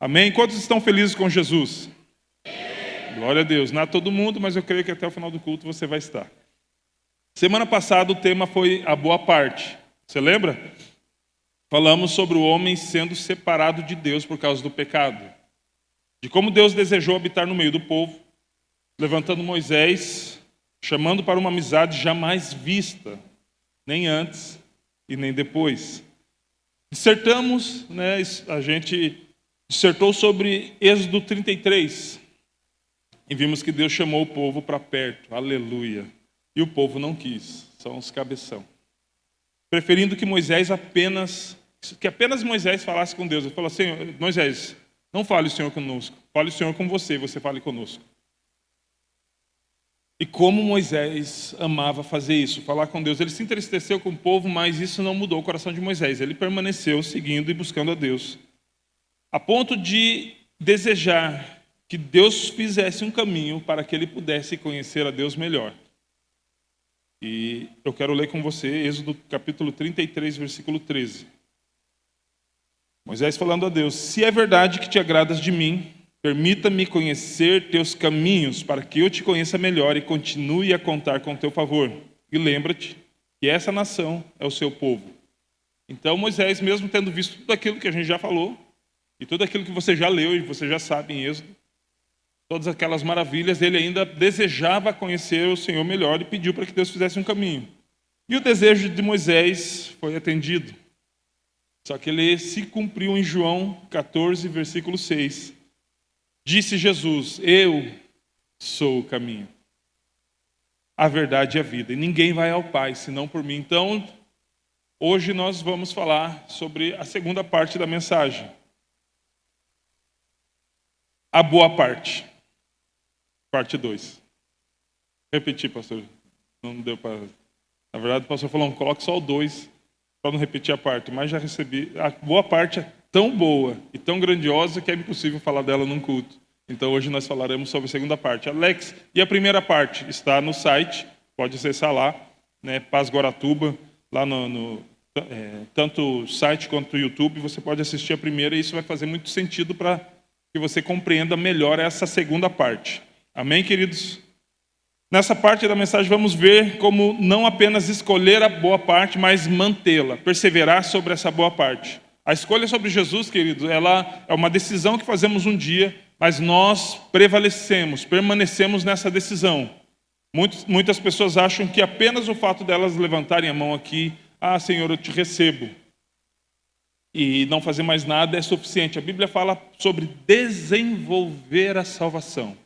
Amém? Quantos estão felizes com Jesus? Glória a Deus. Não é todo mundo, mas eu creio que até o final do culto você vai estar. Semana passada o tema foi a boa parte. Você lembra? Falamos sobre o homem sendo separado de Deus por causa do pecado. De como Deus desejou habitar no meio do povo, levantando Moisés, chamando para uma amizade jamais vista, nem antes e nem depois. Dissertamos, a gente dissertou sobre Êxodo 33. E vimos que Deus chamou o povo para perto. Aleluia. E o povo não quis. São os cabeção. Preferindo que apenas Moisés falasse com Deus. Ele falou assim: Moisés, não fale o Senhor conosco. Fale o Senhor com você, você fale conosco. E como Moisés amava fazer isso, falar com Deus. Ele se entristeceu com o povo, mas isso não mudou o coração de Moisés. Ele permaneceu seguindo e buscando a Deus. A ponto de desejar que Deus fizesse um caminho para que ele pudesse conhecer a Deus melhor. E eu quero ler com você Êxodo capítulo 33, versículo 13. Moisés falando a Deus: se é verdade que te agradas de mim, permita-me conhecer teus caminhos, para que eu te conheça melhor e continue a contar com teu favor. E lembra-te que essa nação é o seu povo. Então Moisés, mesmo tendo visto tudo aquilo que a gente já falou, e tudo aquilo que você já leu e você já sabe em Êxodo, todas aquelas maravilhas, ele ainda desejava conhecer o Senhor melhor e pediu para que Deus fizesse um caminho. E o desejo de Moisés foi atendido. Só que ele se cumpriu em João 14, versículo 6. Disse Jesus: eu sou o caminho, a verdade e a vida. E ninguém vai ao Pai senão por mim. Então, hoje nós vamos falar sobre a segunda parte da mensagem. A boa parte. Parte 2. Repetir, pastor. Não deu para... Na verdade, o pastor falou: coloque só o 2 para não repetir a parte. Mas já recebi. A boa parte é tão boa e tão grandiosa que é impossível falar dela num culto. Então hoje nós falaremos sobre a segunda parte. Alex, e a primeira parte está no site. Pode acessar lá, Paz Guaratuba, lá tanto o site quanto o YouTube. Você pode assistir a primeira e isso vai fazer muito sentido para que você compreenda melhor essa segunda parte. Amém, queridos? Nessa parte da mensagem vamos ver como não apenas escolher a boa parte, mas mantê-la, perseverar sobre essa boa parte. A escolha sobre Jesus, queridos, ela é uma decisão que fazemos um dia, mas nós prevalecemos, permanecemos nessa decisão. Muitas pessoas acham que apenas o fato delas levantarem a mão aqui: Senhor, eu te recebo, e não fazer mais nada é suficiente. A Bíblia fala sobre desenvolver a salvação.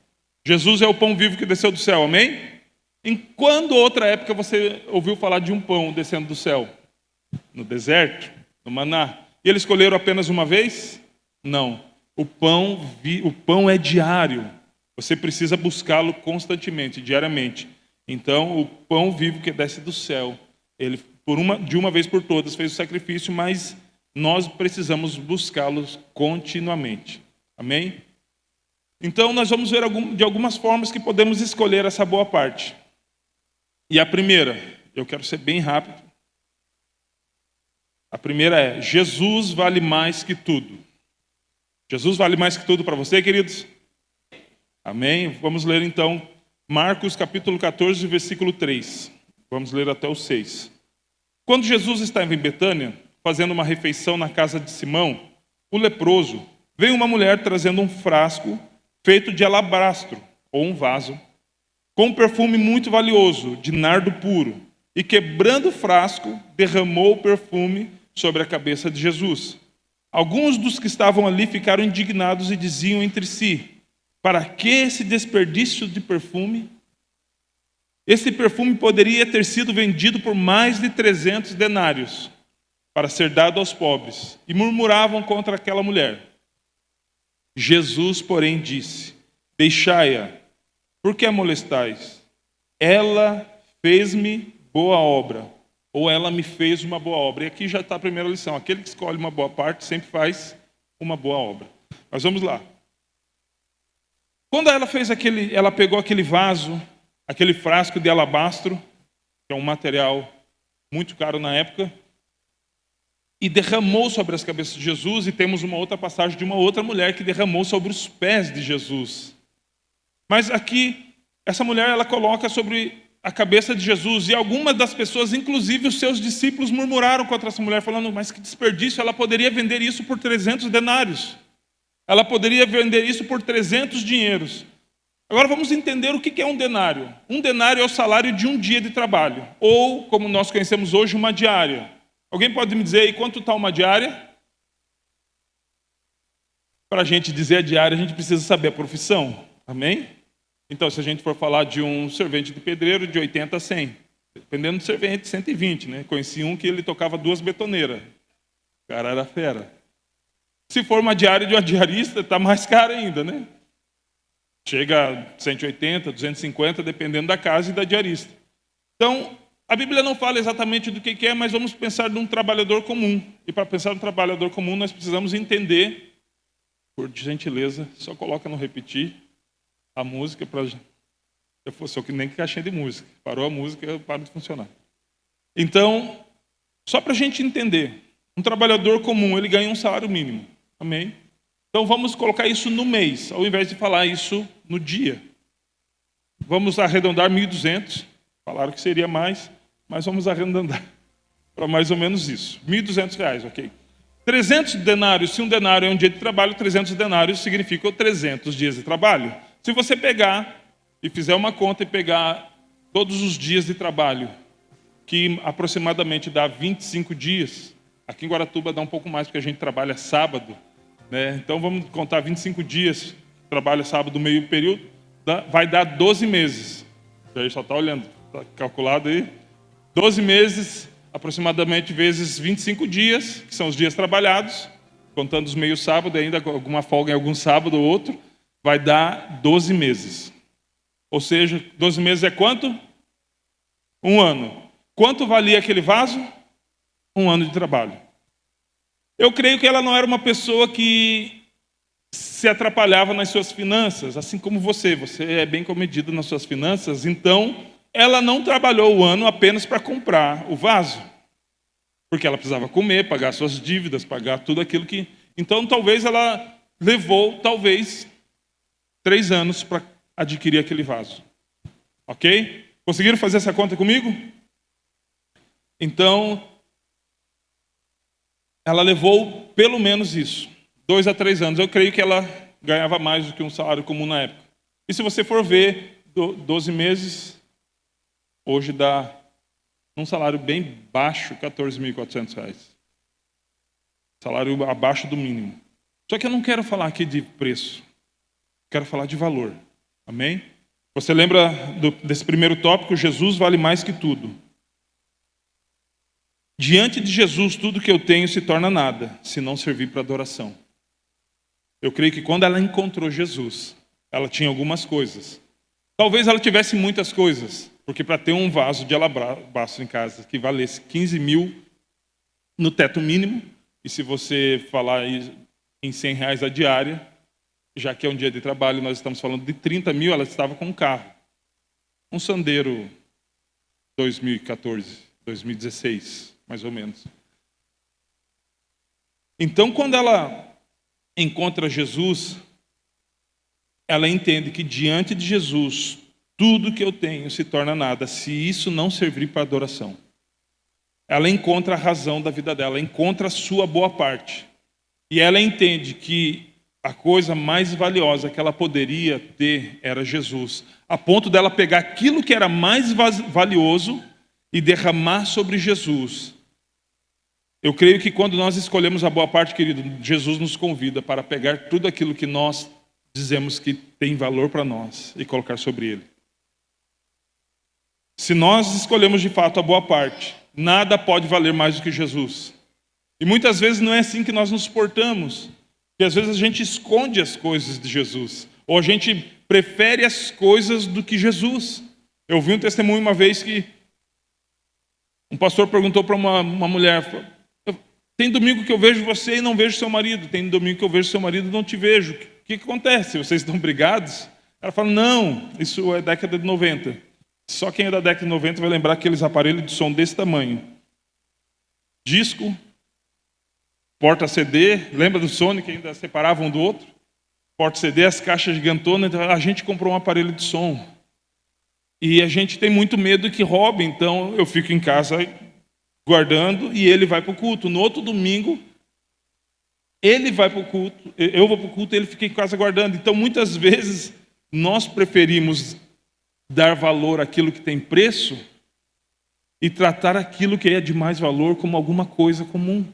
Jesus é o pão vivo que desceu do céu, amém? Em quando outra época você ouviu falar de um pão descendo do céu? No deserto, no maná. E eles escolheram apenas uma vez? Não. O pão é diário. Você precisa buscá-lo constantemente, diariamente. Então, o pão vivo que desce do céu, ele de uma vez por todas fez o sacrifício, mas nós precisamos buscá-los continuamente. Amém? Então, nós vamos ver de algumas formas que podemos escolher essa boa parte. E a primeira, eu quero ser bem rápido. A primeira é: Jesus vale mais que tudo. Jesus vale mais que tudo para você, queridos? Amém? Vamos ler então Marcos capítulo 14, versículo 3. Vamos ler até o 6. Quando Jesus estava em Betânia, fazendo uma refeição na casa de Simão, o leproso, veio uma mulher trazendo um frasco feito de alabastro, ou um vaso, com um perfume muito valioso, de nardo puro, e quebrando o frasco, derramou o perfume sobre a cabeça de Jesus. Alguns dos que estavam ali ficaram indignados e diziam entre si: para que esse desperdício de perfume? Esse perfume poderia ter sido vendido por mais de 300 denários, para ser dado aos pobres. E murmuravam contra aquela mulher. Jesus, porém, disse: deixai-a, por que a molestais? Ela fez-me boa obra, ou ela me fez uma boa obra. E aqui já está a primeira lição: aquele que escolhe uma boa parte sempre faz uma boa obra. Mas vamos lá. Quando ela pegou aquele vaso, aquele frasco de alabastro, que é um material muito caro na época, e derramou sobre as cabeças de Jesus, e temos uma outra passagem de uma outra mulher que derramou sobre os pés de Jesus. Mas aqui, essa mulher, ela coloca sobre a cabeça de Jesus, e algumas das pessoas, inclusive os seus discípulos, murmuraram contra essa mulher, falando, mas que desperdício, ela poderia vender isso por 300 denários. Ela poderia vender isso por 300 dinheiros. Agora vamos entender o que é um denário. Um denário é o salário de um dia de trabalho, ou, como nós conhecemos hoje, uma diária. Alguém pode me dizer aí quanto está uma diária? Para a gente dizer a diária, a gente precisa saber a profissão. Amém? Então, se a gente for falar de um servente de pedreiro, de 80 a 100. Dependendo do servente, 120, né? Conheci um que ele tocava 2 betoneiras. O cara era fera. Se for uma diária de uma diarista, está mais caro ainda, né? Chega a 180, 250, dependendo da casa e da diarista. Então, a Bíblia não fala exatamente do que é, mas vamos pensar num trabalhador comum. E para pensar num trabalhador comum, nós precisamos entender, por gentileza, só coloca no repetir a música para eu fosse que nem caixinha de música. Parou a música, para de funcionar. Então, só para a gente entender, um trabalhador comum, ele ganha um salário mínimo. Amém? Então vamos colocar isso no mês, ao invés de falar isso no dia. Vamos arredondar 1.200. Falaram que seria mais, mas vamos arredondar para mais ou menos isso. R$ 1.200, ok? 300 denários, se um denário é um dia de trabalho, 300 denários significa 300 dias de trabalho. Se você pegar e fizer uma conta e pegar todos os dias de trabalho, que aproximadamente dá 25 dias, aqui em Guaratuba dá um pouco mais, porque a gente trabalha sábado, né? Então vamos contar 25 dias, trabalha sábado meio período, vai dar 12 meses. Já só está olhando, está calculado aí. 12 meses, aproximadamente vezes 25 dias, que são os dias trabalhados, contando os meio sábado, ainda alguma folga em algum sábado ou outro, vai dar 12 meses. Ou seja, 12 meses é quanto? 1 ano. Quanto valia aquele vaso? 1 ano de trabalho. Eu creio que ela não era uma pessoa que se atrapalhava nas suas finanças, assim como você é bem comedido nas suas finanças, então ela não trabalhou o ano apenas para comprar o vaso, porque ela precisava comer, pagar suas dívidas, pagar tudo aquilo que... Então talvez ela levou, 3 anos para adquirir aquele vaso. Ok? Conseguiram fazer essa conta comigo? Então, ela levou pelo menos isso, 2 a 3 anos. Eu creio que ela ganhava mais do que um salário comum na época. E se você for ver, 12 meses, hoje dá um salário bem baixo, R$ 14.400. Salário abaixo do mínimo. Só que eu não quero falar aqui de preço. Quero falar de valor. Amém? Você lembra desse primeiro tópico? Jesus vale mais que tudo. Diante de Jesus, tudo que eu tenho se torna nada, se não servir para adoração. Eu creio que quando ela encontrou Jesus, ela tinha algumas coisas. Talvez ela tivesse muitas coisas, porque para ter um vaso de alabastro em casa que valesse 15 mil no teto mínimo, e se você falar em R$ 100 a diária, já que é um dia de trabalho, nós estamos falando de 30 mil, ela estava com um carro. Um Sandero 2014, 2016, mais ou menos. Então, quando ela encontra Jesus, ela entende que diante de Jesus, tudo que eu tenho se torna nada, se isso não servir para adoração. Ela encontra a razão da vida dela, encontra a sua boa parte. E ela entende que a coisa mais valiosa que ela poderia ter era Jesus, a ponto dela pegar aquilo que era mais valioso e derramar sobre Jesus. Eu creio que quando nós escolhemos a boa parte, querido, Jesus nos convida para pegar tudo aquilo que nós dizemos que tem valor para nós e colocar sobre ele. Se nós escolhemos de fato a boa parte, nada pode valer mais do que Jesus. E muitas vezes não é assim que nós nos portamos. Porque às vezes a gente esconde as coisas de Jesus. Ou a gente prefere as coisas do que Jesus. Eu ouvi um testemunho uma vez que um pastor perguntou para uma mulher: tem domingo que eu vejo você e não vejo seu marido. Tem domingo que eu vejo seu marido e não te vejo. O que acontece? Vocês estão brigados? Ela fala: não, isso é década de 90. Só quem é da década de 90 vai lembrar aqueles aparelhos de som desse tamanho. Disco, porta-CD, lembra do Sony que ainda separavam um do outro? Porta-CD, as caixas gigantonas, então a gente comprou um aparelho de som. E a gente tem muito medo que roube, então eu fico em casa guardando e ele vai para o culto. No outro domingo, ele vai para o culto, eu vou para o culto e ele fica em casa guardando. Então muitas vezes nós preferimos dar valor àquilo que tem preço e tratar aquilo que é de mais valor como alguma coisa comum.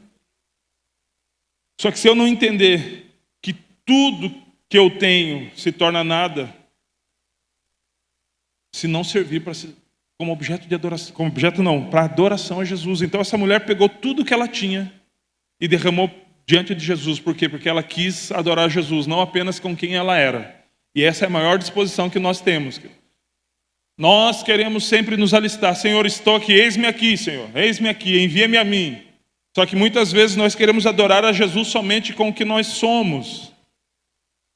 Só que se eu não entender que tudo que eu tenho se torna nada, se não servir como objeto de adoração, como objeto não, para adoração a Jesus. Então essa mulher pegou tudo que ela tinha e derramou diante de Jesus. Por quê? Porque ela quis adorar Jesus, não apenas com quem ela era. E essa é a maior disposição que nós temos. Nós queremos sempre nos alistar. Senhor, estou aqui, eis-me aqui, Senhor. Eis-me aqui, envia-me a mim. Só que muitas vezes nós queremos adorar a Jesus somente com o que nós somos.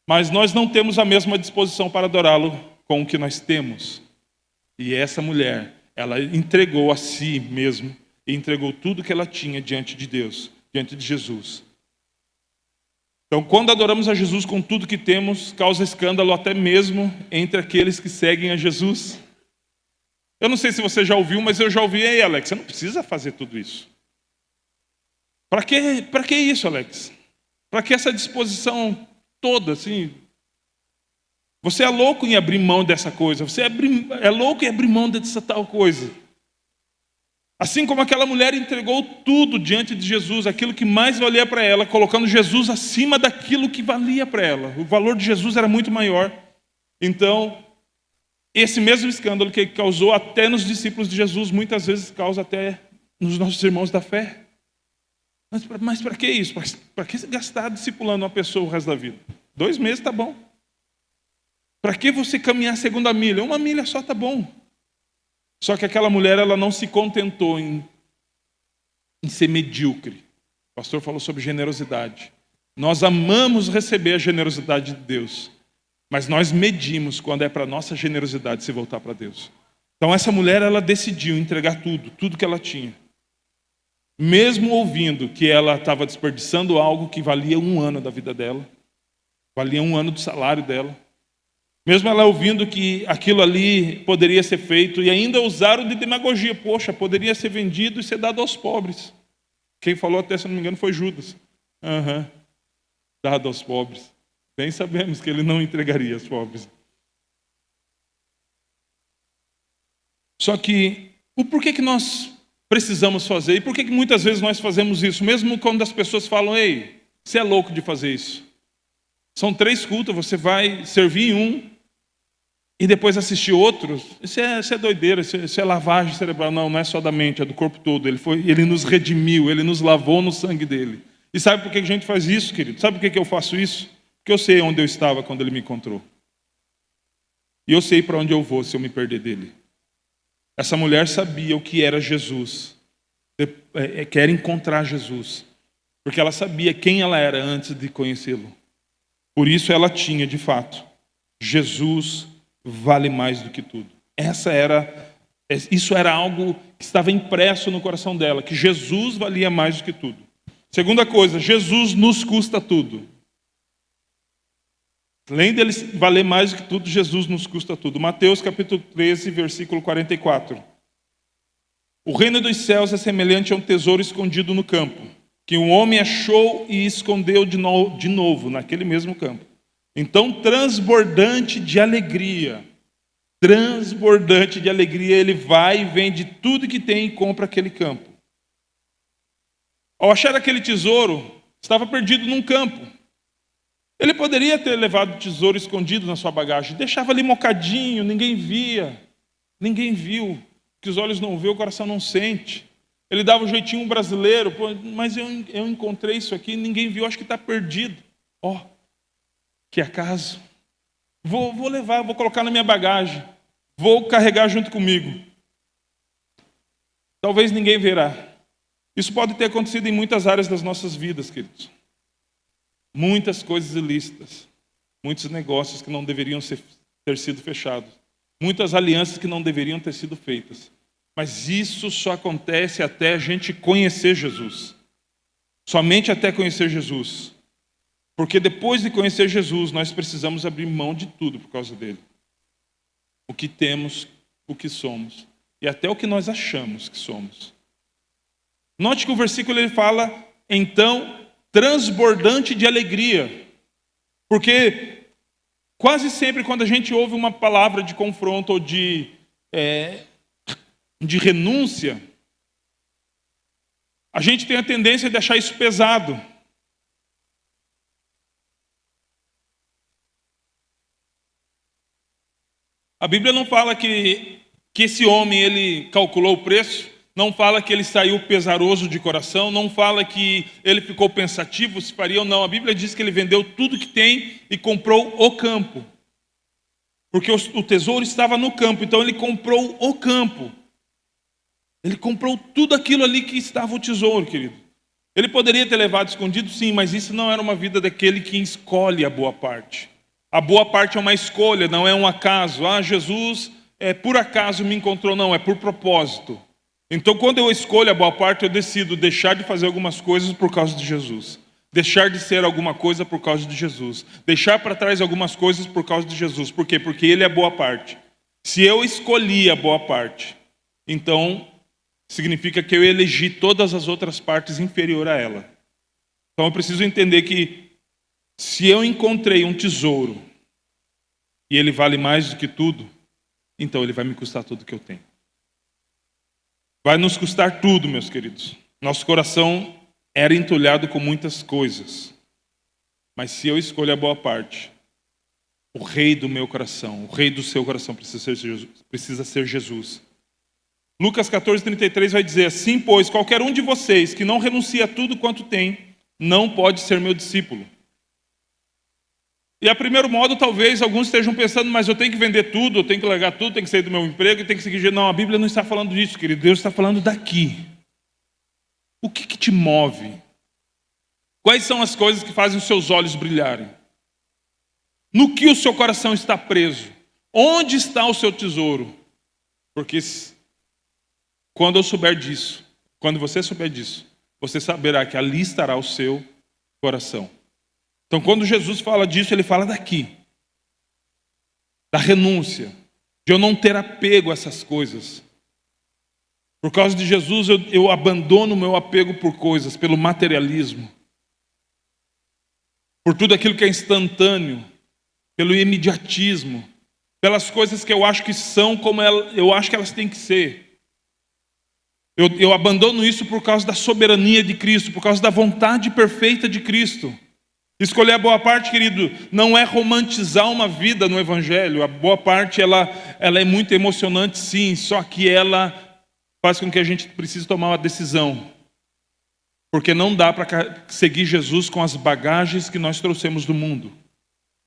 Mas nós não temos a mesma disposição para adorá-lo com o que nós temos. E essa mulher, ela entregou a si mesma e entregou tudo que ela tinha diante de Deus, diante de Jesus. Então, quando adoramos a Jesus com tudo que temos, causa escândalo até mesmo entre aqueles que seguem a Jesus. Eu não sei se você já ouviu, mas eu já ouvi. Ei, Alex, você não precisa fazer tudo isso. Para que isso, Alex? Para que essa disposição toda, assim? Você é louco em abrir mão dessa coisa. Você é louco em abrir mão dessa tal coisa. Assim como aquela mulher entregou tudo diante de Jesus, aquilo que mais valia para ela, colocando Jesus acima daquilo que valia para ela. O valor de Jesus era muito maior. Então, esse mesmo escândalo que causou até nos discípulos de Jesus, muitas vezes causa até nos nossos irmãos da fé. Mas para que isso? Para que gastar discipulando uma pessoa o resto da vida? 2 meses está bom. Para que você caminhar a segunda milha? 1 milha só está bom. Só que aquela mulher, ela não se contentou em ser medíocre. O pastor falou sobre generosidade. Nós amamos receber a generosidade de Deus, mas nós medimos quando é para a nossa generosidade se voltar para Deus. Então essa mulher, ela decidiu entregar tudo que ela tinha. Mesmo ouvindo que ela estava desperdiçando algo que valia 1 ano da vida dela, valia 1 ano do salário dela. Mesmo ela ouvindo que aquilo ali poderia ser feito e ainda usaram de demagogia. Poxa, poderia ser vendido e ser dado aos pobres. Quem falou até, se não me engano, foi Judas. Dado aos pobres. Bem sabemos que ele não entregaria aos pobres. Só que, por que nós precisamos fazer? E por que muitas vezes nós fazemos isso? Mesmo quando as pessoas falam, ei, você é louco de fazer isso. São 3 cultos, você vai servir em um e depois assistir outros. Isso é doideira, isso é lavagem cerebral. Não é só da mente, é do corpo todo. Ele nos redimiu, ele nos lavou no sangue dele. E sabe por que a gente faz isso, querido? Sabe por que eu faço isso? Porque eu sei onde eu estava quando ele me encontrou. E eu sei para onde eu vou se eu me perder dele. Essa mulher sabia o que era Jesus. Quer encontrar Jesus. Porque ela sabia quem ela era antes de conhecê-lo. Por isso ela tinha, de fato, Jesus vale mais do que tudo. Isso era algo que estava impresso no coração dela, que Jesus valia mais do que tudo. Segunda coisa, Jesus nos custa tudo. Além dele valer mais do que tudo, Jesus nos custa tudo. Mateus capítulo 13, versículo 44. O reino dos céus é semelhante a um tesouro escondido no campo, que um homem achou e escondeu de novo naquele mesmo campo. Então, transbordante de alegria, ele vai e vende tudo que tem e compra aquele campo. Ao achar aquele tesouro, estava perdido num campo. Ele poderia ter levado o tesouro escondido na sua bagagem, deixava ali mocadinho, ninguém via, ninguém viu, que os olhos não vê, o coração não sente. Ele dava um jeitinho brasileiro, mas eu encontrei isso aqui, ninguém viu, acho que está perdido. Que acaso. Vou levar, vou colocar na minha bagagem. Vou carregar junto comigo. Talvez ninguém verá. Isso pode ter acontecido em muitas áreas das nossas vidas, queridos. Muitas coisas ilícitas. Muitos negócios que não deveriam ter sido fechados. Muitas alianças que não deveriam ter sido feitas. Mas isso só acontece até a gente conhecer Jesus. Somente até conhecer Jesus. Porque depois de conhecer Jesus, nós precisamos abrir mão de tudo por causa dele. O que temos, o que somos. E até o que nós achamos que somos. Note que o versículo ele fala, então, transbordante de alegria. Porque quase sempre quando a gente ouve uma palavra de confronto ou de renúncia, a gente tem a tendência de achar isso pesado. A Bíblia não fala que esse homem ele calculou o preço, não fala que ele saiu pesaroso de coração, não fala que ele ficou pensativo se faria ou não. A Bíblia diz que ele vendeu tudo que tem e comprou o campo. Porque o tesouro estava no campo, então ele comprou o campo. Ele comprou tudo aquilo ali que estava o tesouro, querido. Ele poderia ter levado escondido, sim, mas isso não era uma vida daquele que escolhe a boa parte. A boa parte é uma escolha, não é um acaso. Jesus por acaso me encontrou, não, é por propósito. Então quando eu escolho a boa parte, eu decido deixar de fazer algumas coisas por causa de Jesus. Deixar de ser alguma coisa por causa de Jesus. Deixar para trás algumas coisas por causa de Jesus. Por quê? Porque Ele é a boa parte. Se eu escolhi a boa parte, então significa que eu elegi todas as outras partes inferior a ela. Então eu preciso entender que se eu encontrei um tesouro e ele vale mais do que tudo, então ele vai me custar tudo que eu tenho. Vai nos custar tudo, meus queridos. Nosso coração era entulhado com muitas coisas. Mas se eu escolho a boa parte, o rei do meu coração, o rei do seu coração precisa ser Jesus. Lucas 14:33 vai dizer assim, pois qualquer um de vocês que não renuncia a tudo quanto tem, não pode ser meu discípulo. E a primeiro modo, talvez alguns estejam pensando, mas eu tenho que vender tudo, eu tenho que largar tudo, tenho que sair do meu emprego, tenho que seguir. Não, a Bíblia não está falando disso, querido. Deus está falando daqui. O que te move? Quais são as coisas que fazem os seus olhos brilharem? No que o seu coração está preso? Onde está o seu tesouro? Porque quando eu souber disso, quando você souber disso, você saberá que ali estará o seu coração. Então, quando Jesus fala disso, ele fala daqui. Da renúncia. De eu não ter apego a essas coisas. Por causa de Jesus, eu abandono o meu apego por coisas, pelo materialismo. Por tudo aquilo que é instantâneo. Pelo imediatismo. Pelas coisas que eu acho que são como eu acho que elas têm que ser. Eu abandono isso por causa da soberania de Cristo, por causa da vontade perfeita de Cristo. Escolher a boa parte, querido, não é romantizar uma vida no Evangelho. A boa parte, ela é muito emocionante, sim, só que ela faz com que a gente precise tomar uma decisão. Porque não dá para seguir Jesus com as bagagens que nós trouxemos do mundo.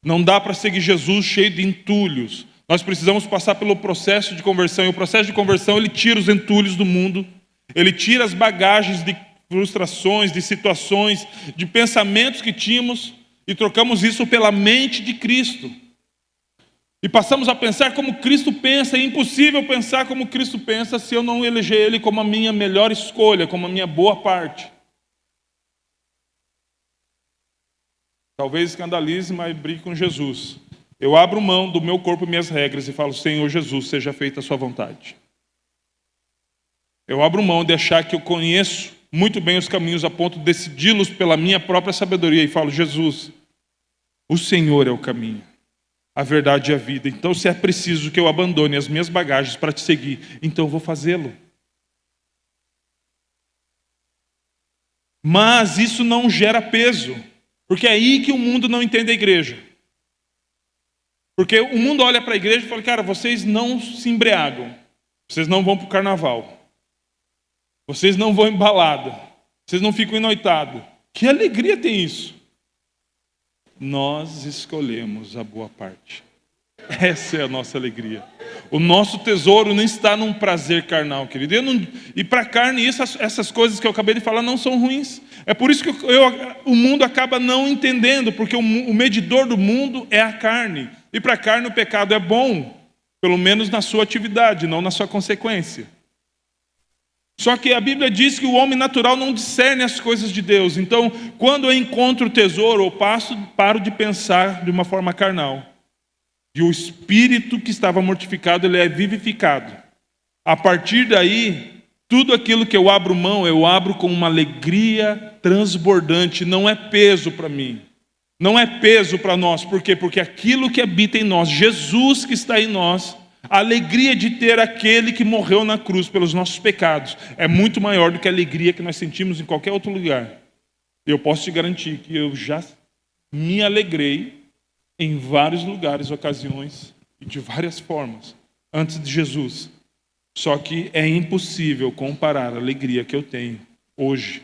Não dá para seguir Jesus cheio de entulhos. Nós precisamos passar pelo processo de conversão. E o processo de conversão, ele tira os entulhos do mundo. Ele tira as bagagens de frustrações, de situações, de pensamentos que tínhamos e trocamos isso pela mente de Cristo. E passamos a pensar como Cristo pensa. É impossível pensar como Cristo pensa se eu não eleger Ele como a minha melhor escolha, como a minha boa parte. Talvez escandalize, mas brigue com Jesus. Eu abro mão do meu corpo e minhas regras e falo, Senhor Jesus, seja feita a sua vontade. Eu abro mão de achar que eu conheço muito bem os caminhos a ponto de decidi-los pela minha própria sabedoria e falo, Jesus, o Senhor é o caminho, a verdade e a vida. Então, se é preciso que eu abandone as minhas bagagens para te seguir, então eu vou fazê-lo. Mas isso não gera peso, porque é aí que o mundo não entende a igreja. Porque o mundo olha para a igreja e fala, cara, vocês não se embriagam, vocês não vão para o carnaval. Vocês não vão em balada. Vocês não ficam enoitados. Que alegria tem isso? Nós escolhemos a boa parte. Essa é a nossa alegria. O nosso tesouro não está num prazer carnal, querido. E para a carne, essas coisas que eu acabei de falar não são ruins. É por isso que o mundo acaba não entendendo, porque o medidor do mundo é a carne. E para a carne o pecado é bom, pelo menos na sua atividade, não na sua consequência. Só que a Bíblia diz que o homem natural não discerne as coisas de Deus. Então, quando eu encontro o tesouro, eu paro de pensar de uma forma carnal. E o espírito que estava mortificado, ele é vivificado. A partir daí, tudo aquilo que eu abro mão, eu abro com uma alegria transbordante. Não é peso para mim. Não é peso para nós. Por quê? Porque aquilo que habita em nós, Jesus que está em nós, a alegria de ter aquele que morreu na cruz pelos nossos pecados, é muito maior do que a alegria que nós sentimos em qualquer outro lugar. Eu posso te garantir que eu já me alegrei em vários lugares, ocasiões e de várias formas antes de Jesus. Só que é impossível comparar a alegria que eu tenho hoje.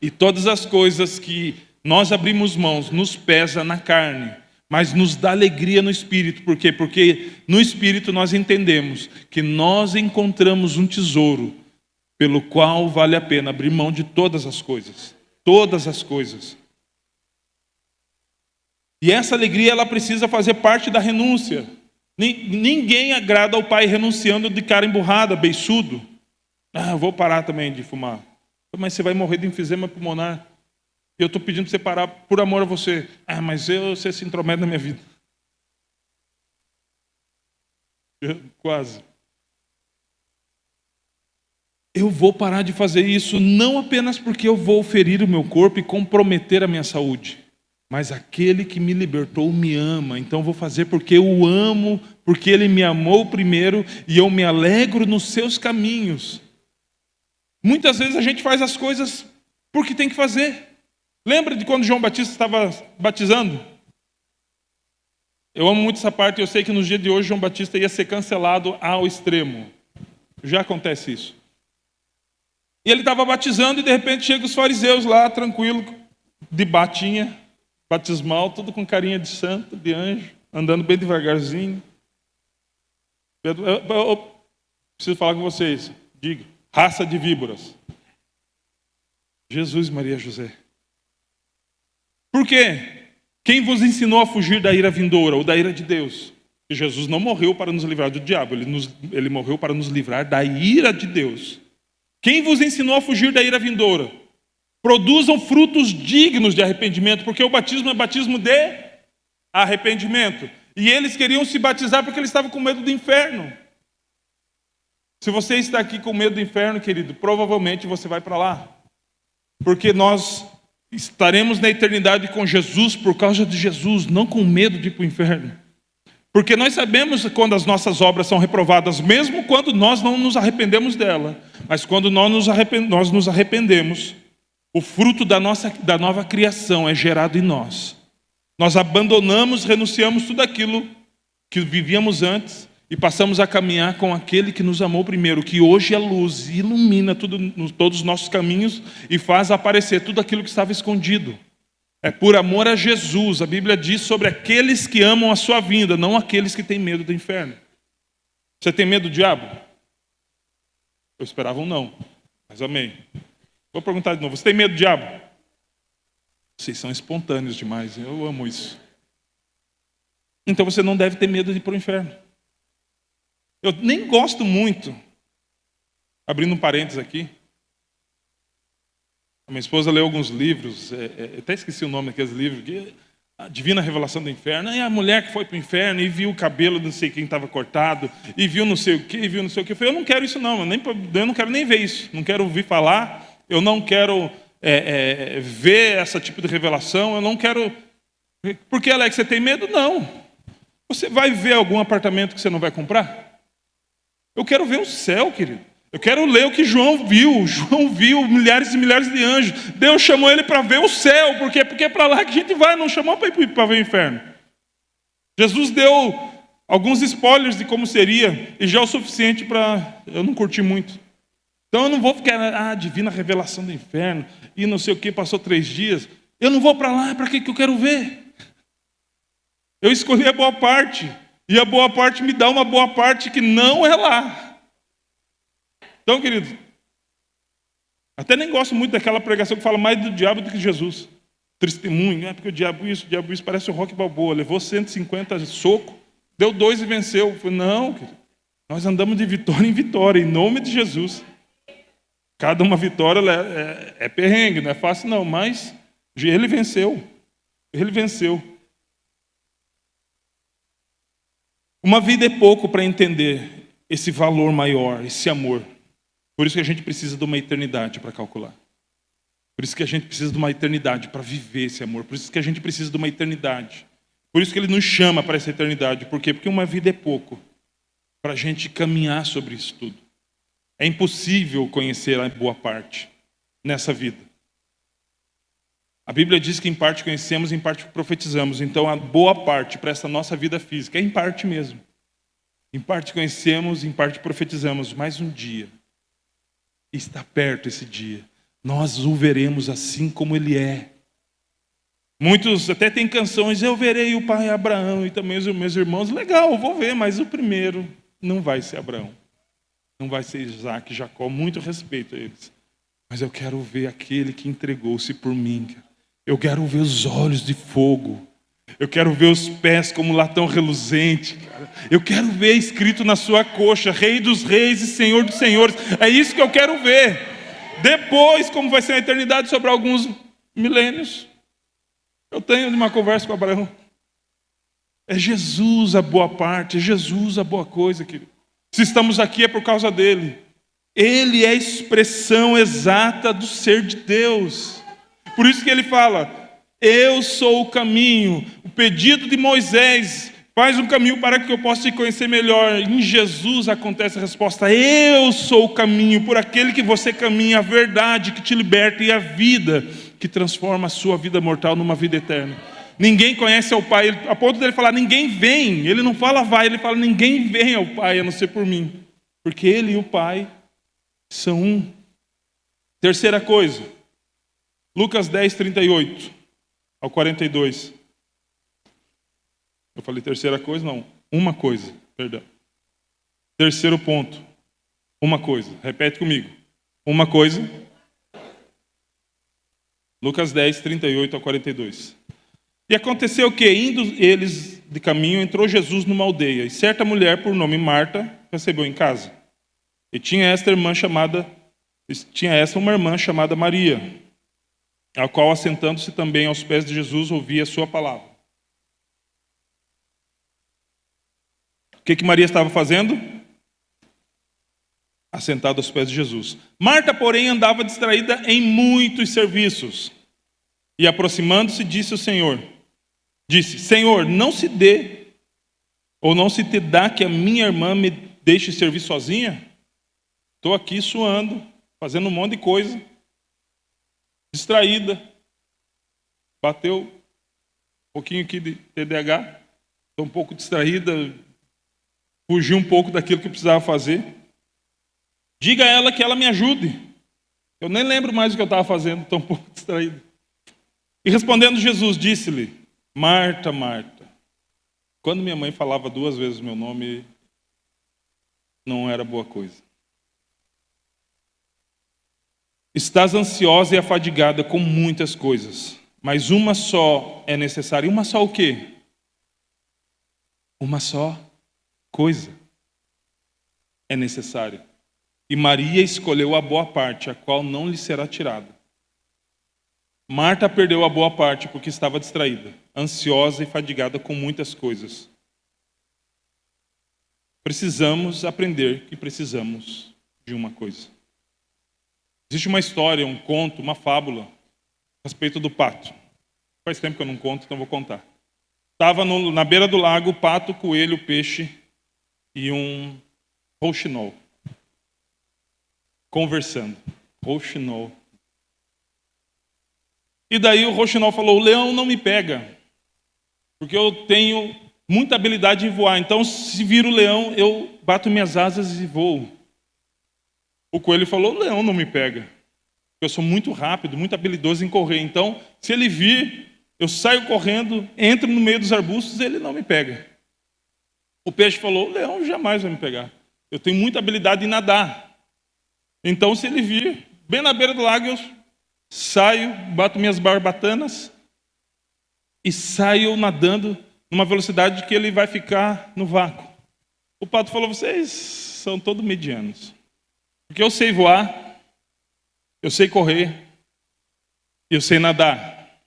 E todas as coisas que nós abrimos mãos nos pesa na carne, mas nos dá alegria no Espírito. Por quê? Porque no Espírito nós entendemos que nós encontramos um tesouro pelo qual vale a pena abrir mão de todas as coisas. Todas as coisas. E essa alegria, ela precisa fazer parte da renúncia. Ninguém agrada ao Pai renunciando de cara emburrada, beiçudo. Eu vou parar também de fumar. Mas você vai morrer de enfisema pulmonar. Eu estou pedindo para você parar por amor a você. Mas você se intromete na minha vida. Quase. Eu vou parar de fazer isso não apenas porque eu vou ferir o meu corpo e comprometer a minha saúde, mas aquele que me libertou me ama. Então eu vou fazer porque eu o amo, porque ele me amou primeiro e eu me alegro nos seus caminhos. Muitas vezes a gente faz as coisas porque tem que fazer. Lembra de quando João Batista estava batizando? Eu amo muito essa parte. Eu sei que nos dias de hoje João Batista ia ser cancelado ao extremo. Já acontece isso. E ele estava batizando e de repente chegam os fariseus lá, tranquilo, de batinha, batismal, tudo com carinha de santo, de anjo, andando bem devagarzinho. Eu preciso falar com vocês. Diga, raça de víboras. Jesus, Maria, José. Por quê? Quem vos ensinou a fugir da ira vindoura ou da ira de Deus? E Jesus não morreu para nos livrar do diabo, ele morreu para nos livrar da ira de Deus. Quem vos ensinou a fugir da ira vindoura? Produzam frutos dignos de arrependimento, porque o batismo é batismo de arrependimento. E eles queriam se batizar porque eles estavam com medo do inferno. Se você está aqui com medo do inferno, querido, provavelmente você vai para lá. Porque nós estaremos na eternidade com Jesus por causa de Jesus, não com medo de ir para o inferno. Porque nós sabemos quando as nossas obras são reprovadas, mesmo quando nós não nos arrependemos dela. Mas quando nós nos arrependemos, o fruto da nova criação é gerado em nós. Nós abandonamos, renunciamos tudo aquilo que vivíamos antes e passamos a caminhar com aquele que nos amou primeiro, que hoje é luz, ilumina todos os nossos caminhos e faz aparecer tudo aquilo que estava escondido. É por amor a Jesus. A Bíblia diz sobre aqueles que amam a sua vinda, não aqueles que têm medo do inferno. Você tem medo do diabo? Eu esperava um não, mas amém. Vou perguntar de novo, você tem medo do diabo? Vocês são espontâneos demais, eu amo isso. Então você não deve ter medo de ir para o inferno. Eu nem gosto muito, abrindo um parênteses aqui, a minha esposa leu alguns livros, até esqueci o nome daqueles livros, a Divina Revelação do Inferno, e a mulher que foi para o inferno e viu o cabelo de não sei quem estava cortado, e viu não sei o que, e viu não sei o que. Eu falei, eu não quero isso não, eu não quero nem ver isso, não quero ouvir falar, eu não quero ver esse tipo de revelação, eu não quero... Porque, Alex, você tem medo? Não. Você vai ver algum apartamento que você não vai comprar? Eu quero ver o céu, querido. Eu quero ler o que João viu. João viu milhares e milhares de anjos. Deus chamou ele para ver o céu. Por quê? Porque é para lá que a gente vai. Não chamou para ir para ver o inferno. Jesus deu alguns spoilers de como seria. E já é o suficiente para... Eu não curti muito. Então eu não vou ficar... divina revelação do inferno. E não sei o que, passou 3 dias. Eu não vou para lá. Para que eu quero ver? Eu escolhi a boa parte. E a boa parte me dá uma boa parte que não é lá. Então, querido, até nem gosto muito daquela pregação que fala mais do diabo do que de Jesus. Testemunho, porque o diabo isso, parece o Rock Balboa. Levou 150 socos, deu 2 e venceu. Eu falei, não, querido, nós andamos de vitória em vitória, em nome de Jesus. Cada uma vitória é perrengue, não é fácil não, mas ele venceu. Ele venceu. Uma vida é pouco para entender esse valor maior, esse amor. Por isso que a gente precisa de uma eternidade para calcular. Por isso que a gente precisa de uma eternidade para viver esse amor. Por isso que a gente precisa de uma eternidade. Por isso que ele nos chama para essa eternidade. Por quê? Porque uma vida é pouco para a gente caminhar sobre isso tudo. É impossível conhecer a boa parte nessa vida. A Bíblia diz que em parte conhecemos, em parte profetizamos. Então a boa parte para essa nossa vida física é em parte mesmo. Em parte conhecemos, em parte profetizamos. Mas um dia, está perto esse dia, nós o veremos assim como ele é. Muitos até têm canções, eu verei o pai Abraão e também os meus irmãos. Legal, eu vou ver, mas o primeiro não vai ser Abraão. Não vai ser Isaac, Jacó, muito respeito a eles. Mas eu quero ver aquele que entregou-se por mim. Eu quero ver os olhos de fogo. Eu quero ver os pés como latão reluzente. Cara. Eu quero ver escrito na sua coxa, Rei dos Reis e Senhor dos Senhores. É isso que eu quero ver. Depois, como vai ser a eternidade sobre alguns milênios, eu tenho uma conversa com Abraão. É Jesus a boa parte, é Jesus a boa coisa, querido. Se estamos aqui é por causa dele. Ele é a expressão exata do ser de Deus. Por isso que ele fala, eu sou o caminho. O pedido de Moisés, faz um caminho para que eu possa te conhecer melhor. Em Jesus acontece a resposta, eu sou o caminho, por aquele que você caminha, a verdade que te liberta e a vida que transforma a sua vida mortal numa vida eterna. Ninguém conhece ao Pai, a ponto dele falar, ninguém vem. Ele não fala vai, ele fala, ninguém vem ao Pai, a não ser por mim. Porque ele e o Pai são um. Terceira coisa, Lucas 10, 38 ao 42. Eu falei terceira coisa? Não, uma coisa, perdão. Terceiro ponto, uma coisa. Repete comigo. Uma coisa. Lucas 10, 38 ao 42. E aconteceu que, indo eles de caminho, entrou Jesus numa aldeia, e certa mulher, por nome Marta, recebeu em casa. E tinha esta uma irmã chamada Maria, a qual, assentando-se também aos pés de Jesus, ouvia a sua palavra. O que Maria estava fazendo? Assentada aos pés de Jesus. Marta, porém, andava distraída em muitos serviços. E aproximando-se, disse ao Senhor, Senhor, não se dê, ou não se te dá que a minha irmã me deixe servir sozinha? Estou aqui suando, fazendo um monte de coisa, distraída, bateu um pouquinho aqui de TDAH, estou um pouco distraída, fugi um pouco daquilo que precisava fazer. Diga a ela que ela me ajude. Eu nem lembro mais o que eu estava fazendo, estou um pouco distraído. E respondendo Jesus, disse-lhe, Marta, Marta. Quando minha mãe falava 2 vezes o meu nome, não era boa coisa. Estás ansiosa e afadigada com muitas coisas, mas uma só é necessária. E uma só o quê? Uma só coisa é necessária. E Maria escolheu a boa parte, a qual não lhe será tirada. Marta perdeu a boa parte porque estava distraída, ansiosa e fadigada com muitas coisas. Precisamos aprender que precisamos de uma coisa. Existe uma história, um conto, uma fábula a respeito do pato. Faz tempo que eu não conto, então vou contar. Estava na beira do lago o pato, o coelho, o peixe e um rouxinol. Conversando. Rouxinol. E daí o rouxinol falou, o leão não me pega, porque eu tenho muita habilidade em voar. Então, se vir o leão, eu bato minhas asas e voo. O coelho falou, o leão não me pega, porque eu sou muito rápido, muito habilidoso em correr. Então, se ele vir, eu saio correndo, entro no meio dos arbustos e ele não me pega. O peixe falou, o leão jamais vai me pegar. Eu tenho muita habilidade em nadar. Então, se ele vir, bem na beira do lago, eu saio, bato minhas barbatanas e saio nadando numa velocidade que ele vai ficar no vácuo. O pato falou, vocês são todos medianos. Porque eu sei voar, Eu sei correr. Eu sei nadar.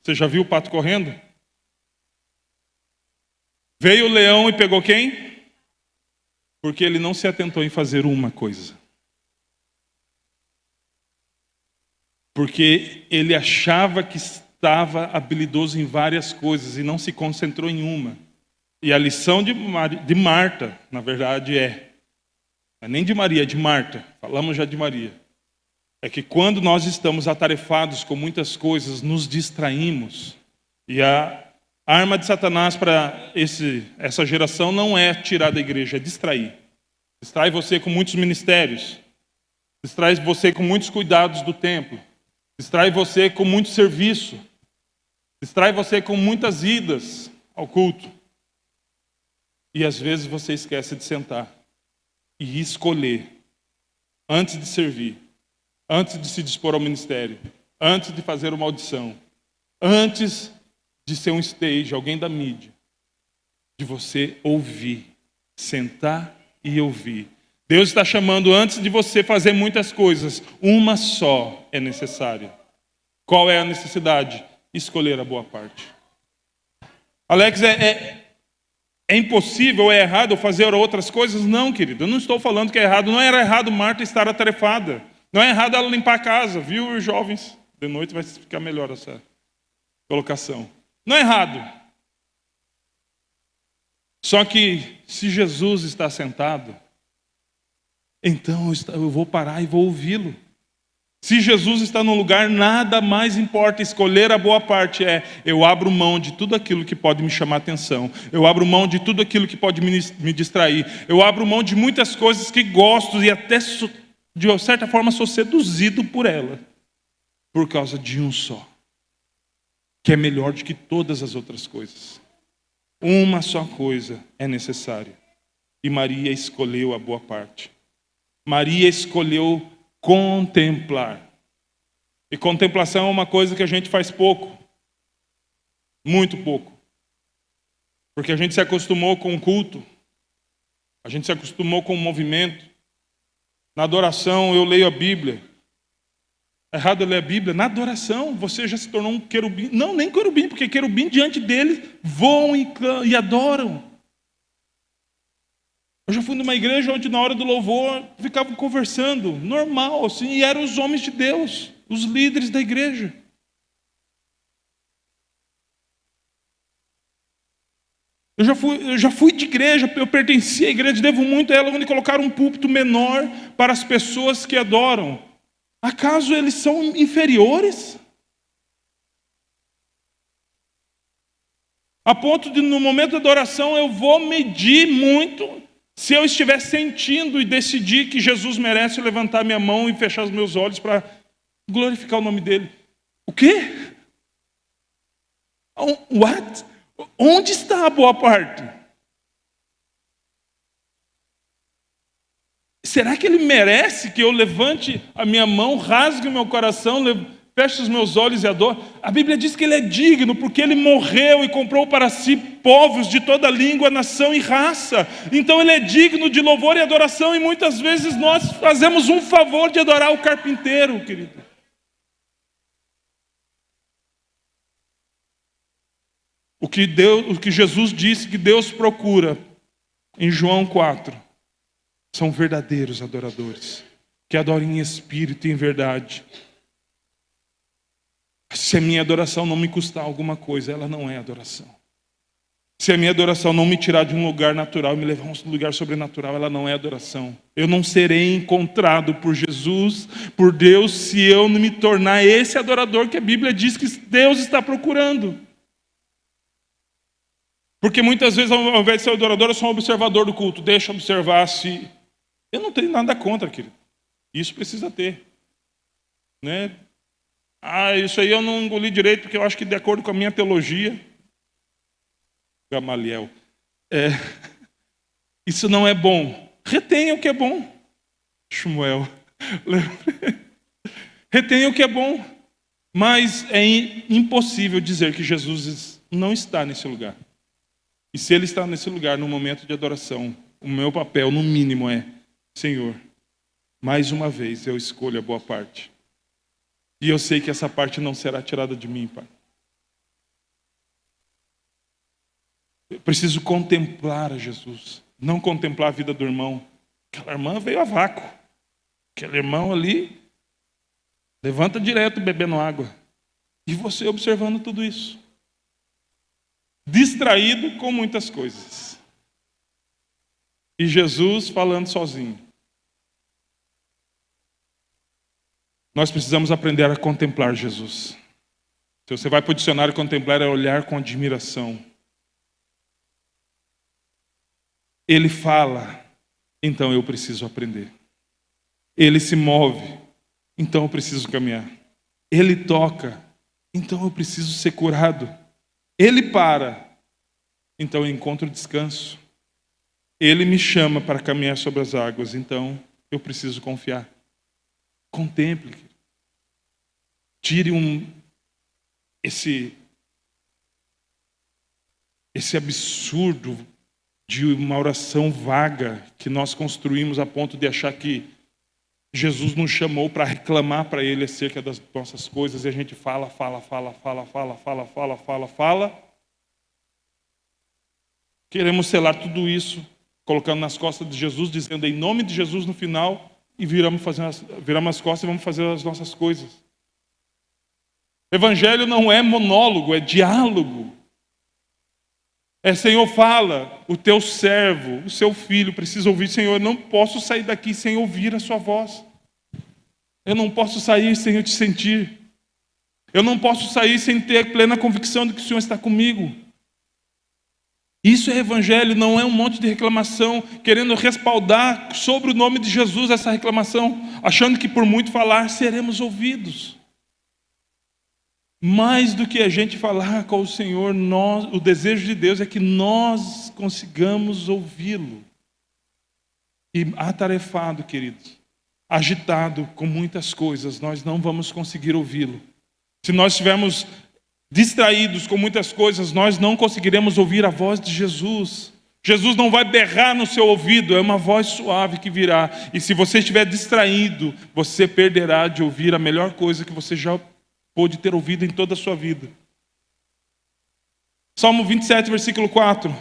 Você já viu o pato correndo? Veio o leão e pegou quem? Porque ele não se atentou em fazer uma coisa. Porque ele achava que estava habilidoso em várias coisas e não se concentrou em uma. E a lição de Marta, na verdade, não é nem de Maria, é de Marta. Falamos já de Maria. É que quando nós estamos atarefados com muitas coisas, nos distraímos. E a arma de Satanás para essa geração não é tirar da igreja, é distrair. Distrai você com muitos ministérios. Distrai você com muitos cuidados do templo. Distrai você com muito serviço. Distrai você com muitas idas ao culto. E às vezes você esquece de sentar e escolher, antes de servir, antes de se dispor ao ministério, antes de fazer uma audição, antes de ser um stage, alguém da mídia, de você ouvir, sentar e ouvir. Deus está chamando, antes de você fazer muitas coisas, uma só é necessária. Qual é a necessidade? Escolher a boa parte. Alex, é impossível, é errado fazer outras coisas? Não, querido, eu não estou falando que é errado. Não era errado Marta estar atarefada. Não é errado ela limpar a casa, viu, jovens? De noite vai ficar melhor essa colocação. Não é errado. Só que se Jesus está sentado, então eu vou parar e vou ouvi-lo. Se Jesus está no lugar, nada mais importa. Escolher a boa parte eu abro mão de tudo aquilo que pode me chamar atenção. Eu abro mão de tudo aquilo que pode me distrair. Eu abro mão de muitas coisas que gosto e até, de certa forma, sou seduzido por ela. Por causa de um só. Que é melhor do que todas as outras coisas. Uma só coisa é necessária. E Maria escolheu a boa parte. Maria escolheu contemplar. E contemplação é uma coisa que a gente faz pouco. Muito pouco. Porque a gente se acostumou com o culto. A gente se acostumou com o movimento. Na adoração eu leio a Bíblia. É errado eu ler a Bíblia? Na adoração você já se tornou um querubim. Não, nem querubim, porque querubim diante dele voam e adoram. Eu já fui numa igreja onde na hora do louvor ficavam conversando, normal, assim, e eram os homens de Deus, os líderes da igreja. Eu já fui de igreja, eu pertenci à igreja, devo muito a ela, onde colocaram um púlpito menor para as pessoas que adoram. Acaso eles são inferiores? A ponto de no momento da adoração eu vou medir muito. Se eu estiver sentindo e decidir que Jesus merece levantar minha mão e fechar os meus olhos para glorificar o nome dele. O quê? What? Onde está a boa parte? Será que ele merece que eu levante a minha mão, rasgue o meu coração, feche os meus olhos e adore? A Bíblia diz que ele é digno porque ele morreu e comprou para si povos de toda língua, nação e raça. Então ele é digno de louvor e adoração, e muitas vezes nós fazemos um favor de adorar o carpinteiro, querido. O que Jesus disse que Deus procura em João 4 são verdadeiros adoradores, que adoram em espírito e em verdade. Se a minha adoração não me custar alguma coisa, ela não é adoração. Se a minha adoração não me tirar de um lugar natural e me levar a um lugar sobrenatural, ela não é adoração. Eu não serei encontrado por Jesus, por Deus, se eu não me tornar esse adorador que a Bíblia diz que Deus está procurando. Porque muitas vezes, ao invés de ser adorador, eu sou um observador do culto. Deixa eu observar se... Eu não tenho nada contra, querido. Isso precisa ter. Né? Isso aí eu não engoli direito, porque eu acho que de acordo com a minha teologia... Gamaliel. Isso não é bom. Retenha o que é bom. Shmuel. Retenha o que é bom. Mas é impossível dizer que Jesus não está nesse lugar. E se ele está nesse lugar no momento de adoração, o meu papel, no mínimo, Senhor, mais uma vez eu escolho a boa parte. E eu sei que essa parte não será tirada de mim, Pai. Eu preciso contemplar a Jesus, não contemplar a vida do irmão. Aquela irmã veio a vácuo. Aquele irmão ali levanta direto bebendo água. E você observando tudo isso. Distraído com muitas coisas. E Jesus falando sozinho. Nós precisamos aprender a contemplar Jesus. Se você vai para o dicionário, contemplar é olhar com admiração. Ele fala, então eu preciso aprender. Ele se move, então eu preciso caminhar. Ele toca, então eu preciso ser curado. Ele para, então eu encontro descanso. Ele me chama para caminhar sobre as águas, então eu preciso confiar. Contemple. Tire esse absurdo de uma oração vaga que nós construímos a ponto de achar que Jesus nos chamou para reclamar para Ele acerca das nossas coisas e a gente fala. Queremos selar tudo isso, colocando nas costas de Jesus, dizendo em nome de Jesus no final e viramos as costas e vamos fazer as nossas coisas. Evangelho não é monólogo, é diálogo. É Senhor, fala, o teu servo, o seu filho precisa ouvir. Senhor, eu não posso sair daqui sem ouvir a sua voz. Eu não posso sair sem eu te sentir. Eu não posso sair sem ter plena convicção de que o Senhor está comigo. Isso é evangelho, não é um monte de reclamação, querendo respaldar sobre o nome de Jesus essa reclamação, achando que por muito falar seremos ouvidos. Mais do que a gente falar com o Senhor, o desejo de Deus é que nós consigamos ouvi-lo. E atarefado, queridos, agitado com muitas coisas, nós não vamos conseguir ouvi-lo. Se nós estivermos distraídos com muitas coisas, nós não conseguiremos ouvir a voz de Jesus. Jesus não vai berrar no seu ouvido, é uma voz suave que virá. E se você estiver distraído, você perderá de ouvir a melhor coisa que você já pôde ter ouvido em toda a sua vida. Salmo 27, versículo 4.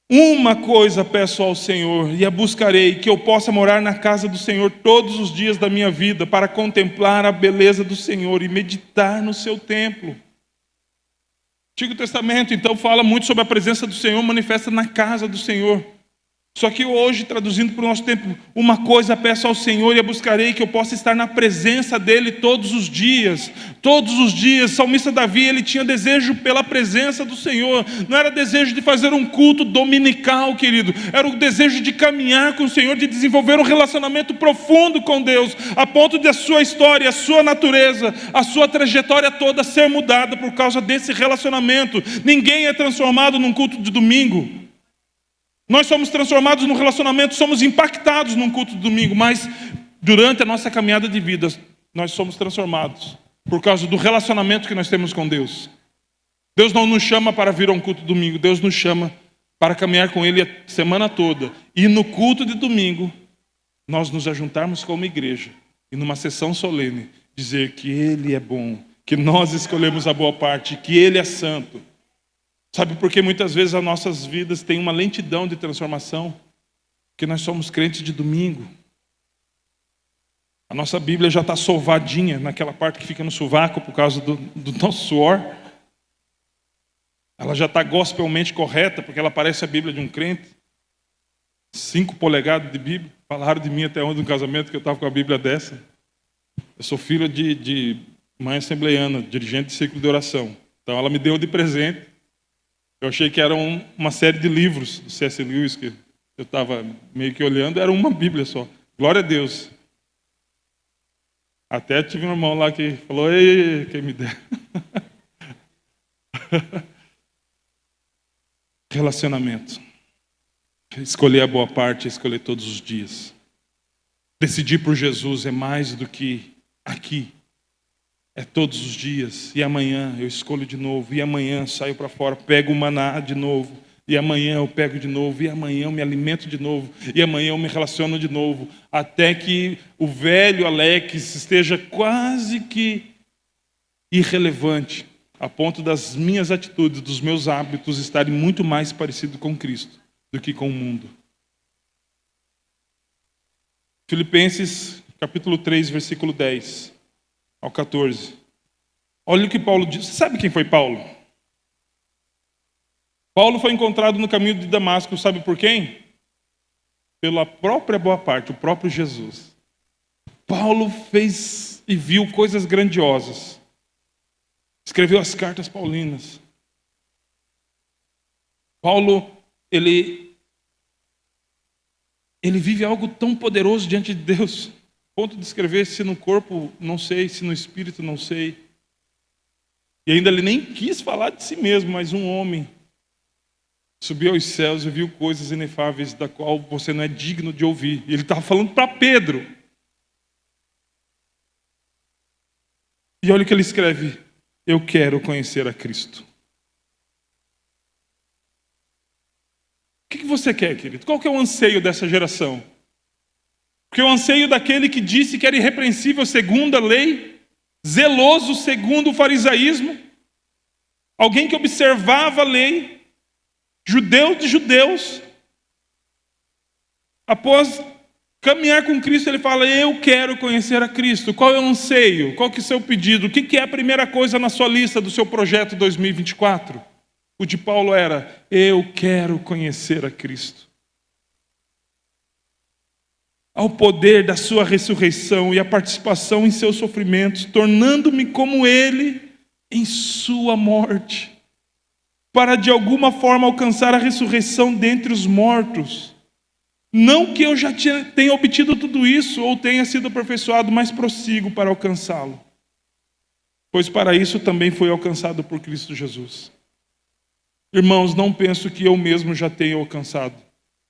Uma coisa peço ao Senhor e a buscarei, que eu possa morar na casa do Senhor todos os dias da minha vida, para contemplar a beleza do Senhor e meditar no seu templo. O Antigo Testamento, então, fala muito sobre a presença do Senhor manifesta na casa do Senhor. Só que hoje, traduzindo para o nosso tempo, uma coisa peço ao Senhor e a buscarei, que eu possa estar na presença dEle todos os dias. Todos os dias. O salmista Davi, ele tinha desejo pela presença do Senhor. Não era desejo de fazer um culto dominical, querido. Era o desejo de caminhar com o Senhor, de desenvolver um relacionamento profundo com Deus, a ponto de a sua história, a sua natureza, a sua trajetória toda ser mudada por causa desse relacionamento. Ninguém é transformado num culto de domingo. Nós somos transformados num relacionamento, somos impactados num culto de domingo, mas durante a nossa caminhada de vida, nós somos transformados por causa do relacionamento que nós temos com Deus. Deus não nos chama para vir a um culto de domingo, Deus nos chama para caminhar com Ele a semana toda. E no culto de domingo, nós nos ajuntarmos como igreja e numa sessão solene, dizer que Ele é bom, que nós escolhemos a boa parte, que Ele é santo. Sabe por que muitas vezes as nossas vidas têm uma lentidão de transformação? Porque nós somos crentes de domingo. A nossa Bíblia já está sovadinha naquela parte que fica no sovaco por causa do nosso suor. Ela já está gospelmente correta, porque ela parece a Bíblia de um crente. 5 polegadas de Bíblia. Falaram de mim até ontem no casamento que eu estava com a Bíblia dessa. Eu sou filho de mãe assembleiana, dirigente de círculo de oração. Então ela me deu de presente. Eu achei que era uma série de livros do C.S. Lewis que eu estava meio que olhando, era uma Bíblia só. Glória a Deus. Até tive um irmão lá que falou, ei, quem me der. Relacionamento. Escolher a boa parte, escolher todos os dias. Decidir por Jesus é mais do que aqui. É todos os dias. E amanhã eu escolho de novo. E amanhã saio para fora, pego o maná de novo. E amanhã eu pego de novo, e amanhã eu me alimento de novo, e amanhã eu me relaciono de novo, até que o velho Alex esteja quase que irrelevante, a ponto das minhas atitudes, dos meus hábitos estarem muito mais parecidos com Cristo do que com o mundo. Filipenses capítulo 3, versículo 10 ao 14. Olha o que Paulo diz. Você sabe quem foi Paulo? Paulo foi encontrado no caminho de Damasco, sabe por quem? Pela própria boa parte, o próprio Jesus. Paulo fez e viu coisas grandiosas. Escreveu as cartas paulinas. Paulo, ele vive algo tão poderoso diante de Deus, ponto de escrever, se no corpo, não sei, se no espírito, não sei. E ainda ele nem quis falar de si mesmo, mas um homem subiu aos céus e viu coisas inefáveis da qual você não é digno de ouvir. E ele estava falando para Pedro. E olha o que ele escreve: eu quero conhecer a Cristo. O que você quer, querido? Qual que é o anseio dessa geração? Porque o anseio daquele que disse que era irrepreensível segundo a lei, zeloso segundo o farisaísmo, alguém que observava a lei, judeu de judeus, após caminhar com Cristo, ele fala: eu quero conhecer a Cristo. Qual é o anseio? Qual que é o seu pedido? O que é a primeira coisa na sua lista do seu projeto 2024? O de Paulo era: eu quero conhecer a Cristo. Ao poder da sua ressurreição e a participação em seus sofrimentos, tornando-me como ele em sua morte, para de alguma forma alcançar a ressurreição dentre os mortos. Não que eu já tenha obtido tudo isso ou tenha sido aperfeiçoado, mas prossigo para alcançá-lo. Pois para isso também fui alcançado por Cristo Jesus. Irmãos, não penso que eu mesmo já tenha alcançado,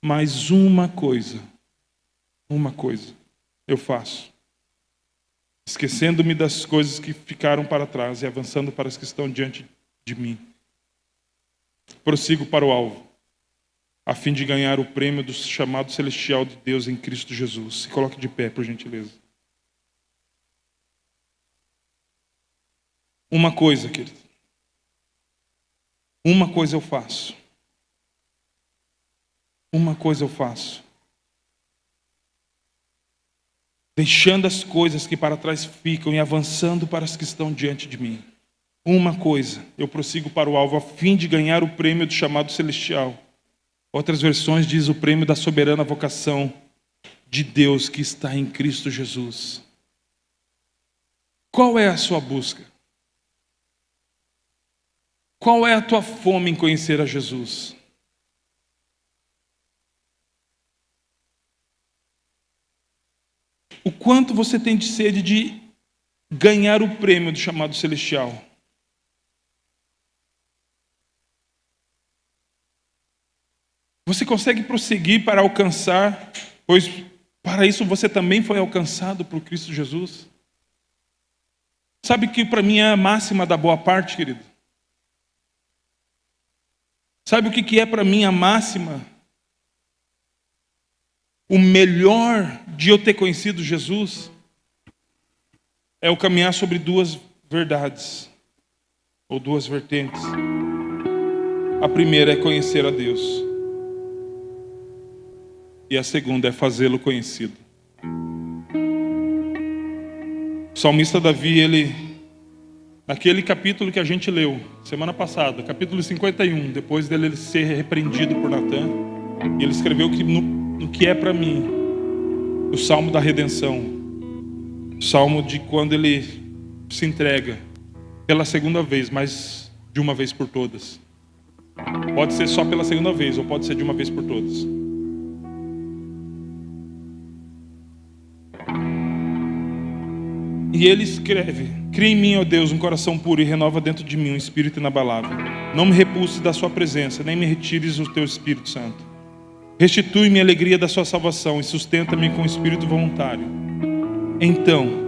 mas uma coisa eu faço. Esquecendo-me das coisas que ficaram para trás e avançando para as que estão diante de mim. Prossigo para o alvo, a fim de ganhar o prêmio do chamado celestial de Deus em Cristo Jesus. Se coloque de pé, por gentileza. Uma coisa, querido. Uma coisa eu faço. Uma coisa eu faço. Deixando as coisas que para trás ficam e avançando para as que estão diante de mim. Uma coisa, eu prossigo para o alvo a fim de ganhar o prêmio do chamado celestial. Outras versões diz o prêmio da soberana vocação de Deus que está em Cristo Jesus. Qual é a sua busca? Qual é a tua fome em conhecer a Jesus? O quanto você tem de sede de ganhar o prêmio do chamado celestial? Você consegue prosseguir para alcançar, pois para isso você também foi alcançado por Cristo Jesus? Sabe que para mim é a máxima da boa parte, querido? Sabe o que é para mim a máxima? O melhor de eu ter conhecido Jesus é o caminhar sobre duas verdades, ou duas vertentes. A primeira é conhecer a Deus. E a segunda é fazê-lo conhecido. O salmista Davi, naquele capítulo que a gente leu semana passada, capítulo 51, depois dele ser repreendido por Natã, ele escreveu que no que é para mim o salmo da redenção, o salmo de quando ele se entrega pela segunda vez, mas de uma vez por todas. Pode ser só pela segunda vez, ou pode ser de uma vez por todas. E ele escreve: cria em mim, ó Deus, um coração puro e renova dentro de mim um espírito inabalável. Não me repulses da sua presença, nem me retires o teu Espírito Santo. Restitui-me a alegria da sua salvação e sustenta-me com o espírito voluntário. Então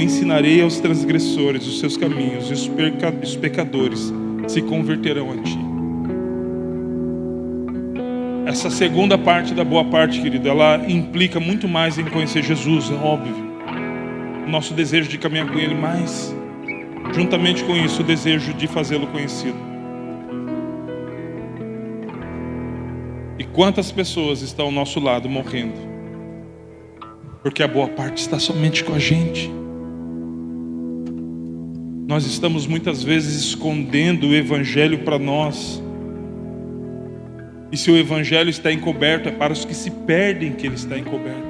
ensinarei aos transgressores os seus caminhos e os pecadores se converterão a ti. Essa segunda parte da boa parte, querido, ela implica muito mais em conhecer Jesus, é óbvio. O nosso desejo de caminhar com Ele, mas juntamente com isso, o desejo de fazê-lo conhecido. E quantas pessoas estão ao nosso lado morrendo? Porque a boa parte está somente com a gente. Nós estamos muitas vezes escondendo o Evangelho para nós. E se o Evangelho está encoberto, é para os que se perdem que ele está encoberto.